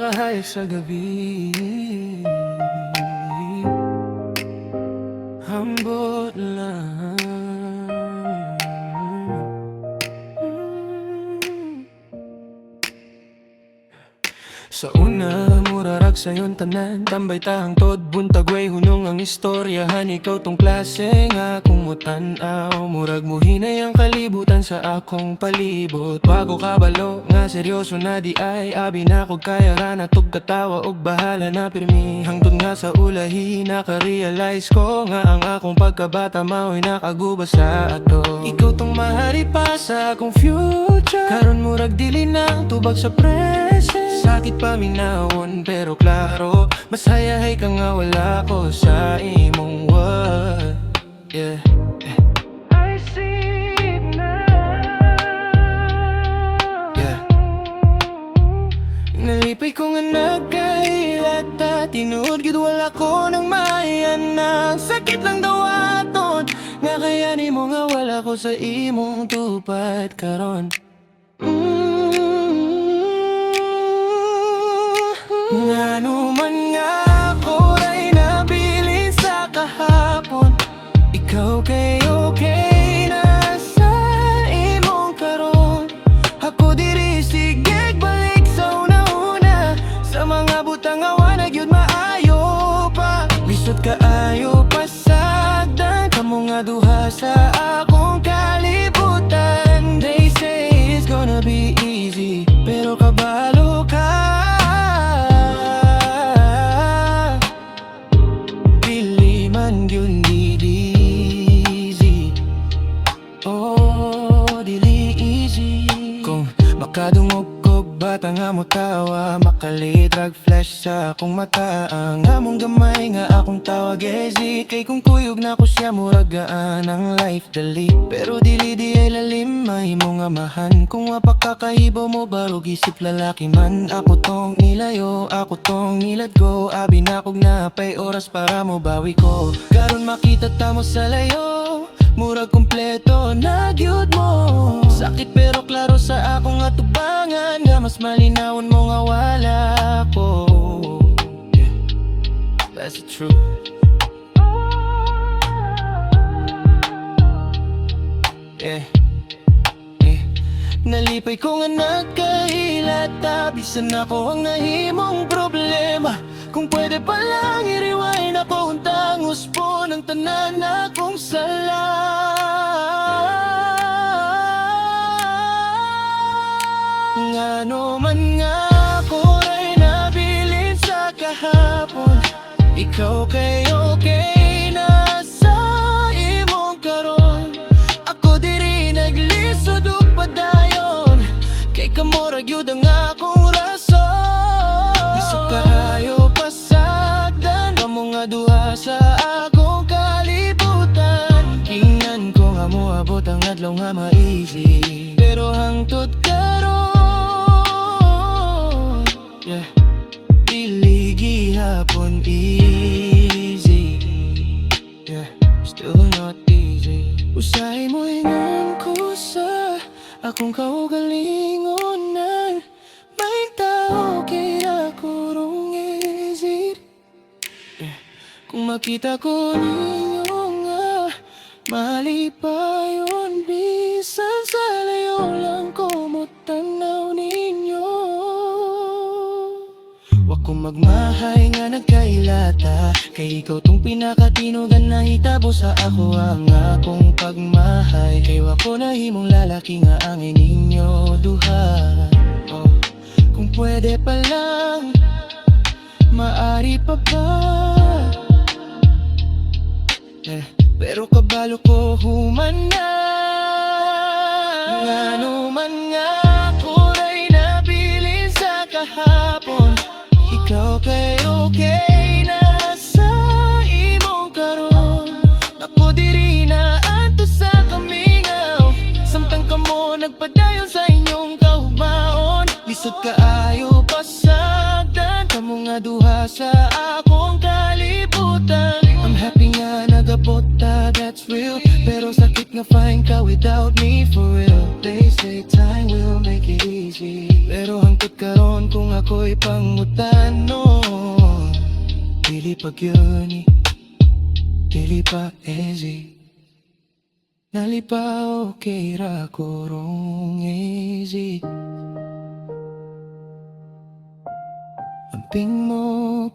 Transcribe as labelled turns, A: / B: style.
A: bahay sa gabi. Hambot lang. Sa una, murarag sayon tanan. Tambay tahang tod, buntag way hunong ang istoryahan. Ikaw tong klase nga kung mutanaw. Murag mo hinay ang kalibutan sa akong palibot. Bago kabalo nga seryoso na di ay abi na kog kaya ra na tug katawa og bahala na pirmi. Hangtod nga sa ulahi naka-realize ko nga ang akong pagkabata mao'y nakaguba sa ato. Ikaw tong mahari pa sa akong future. Karon murag dili na tubag sa present. Sakit paminawon pero klaro masayahay ka nga wala ko sa imong world. Yeah. I see it now. Yeah. Nalipay ko nga nagkailata. Tinuod gid wala ko nang mayanang. Sakit lang daw aton nga kaya ni mo nga wala ko sa imong tupad karon. Ngano man nga ako ray nabilin sa kahapon. Ikaw kay okay na sa imong karon. Ako diri sige balik sa una-una. Sa mga butang awan na gyud maayo pa. Lisod kaayo pasagdan kamo nga duha sa akong kalibutan. They say it's gonna be easy pero kabalo ka. Yun dili easy. Oh, dili easy. Kung makadungog kog bata nga mo tawa, makalitrag flash sa akong mata. Ang among gamay nga akong tawag easy. Kay kung kuyog na ko siya muragaan ang life dali. Pero dili di ay lalim mahimo nga mahan. Kung mapakakahibaw mo barog isip lalaki man. Ako tong nilayo, ako tong niladgo. Abi na kog napay oras para mo bawi ko. Karon makita tamo sa layo, murag kompleto na gyud mo. Sakit pero klaro sa akong atubangan. Nga mas malinawon mo nga wala ko. Yeah, that's the truth. Yeah, yeah. Nalipay ko nga nagkahilata. Bisan ako ang nahimong problema. Kung pwede pa lang i-rewind ako untang uspo ng tanan na kong sala. Ngano man nga ako ray nabilin sa kahapon. Ikaw kay okay na sa imong karon. Ako diri naglisod ug padayon. Kay kamurag yun ang akong rason. Lisod kaayo pasagdan kamo nga duha sa akong kalibutan. Ingnan ko nga moabot ang adlaw nga ma-easy. Pero hangtod karon, yeah, dili gihapon easy. Yeah, still not easy. Usahay mo ingon ko sa akong kaugalingonan. May tao kaya kurong easy. Yeah. Kung makita ko ninyo nga mali pa yun. Bisan sa layo lang ko mutanaw ninyo. Wako magmahay nga nagkailata. Kay ikaw tong pinakatinugan na hitabo sa ako ang akong pagmahay. Kay wako na himong lalaki nga ang ininyo duha. Oh, kung pwede pa lang, maari pa ba? Pero kabalo ko human na. Ngano man nga ako ray nabilin sa kahapon. Ikaw kay okay na sa imong karon. Ako diri na ato sa kamingaw. Samtang kamo nagpadayon sa inyong kahumaon. Lisod kaayo pasagdan kamo nga duha sa akong kalibutan. I'm happy nga nagabot ta, that's real. Pero sakit nga fine ka without me for real. They say time will make it easy. Pero hangtod karon kung ako'y pangutano. Dili pa gyud, dili pa easy. Nalipaw kay ra kurong easy. Amping mo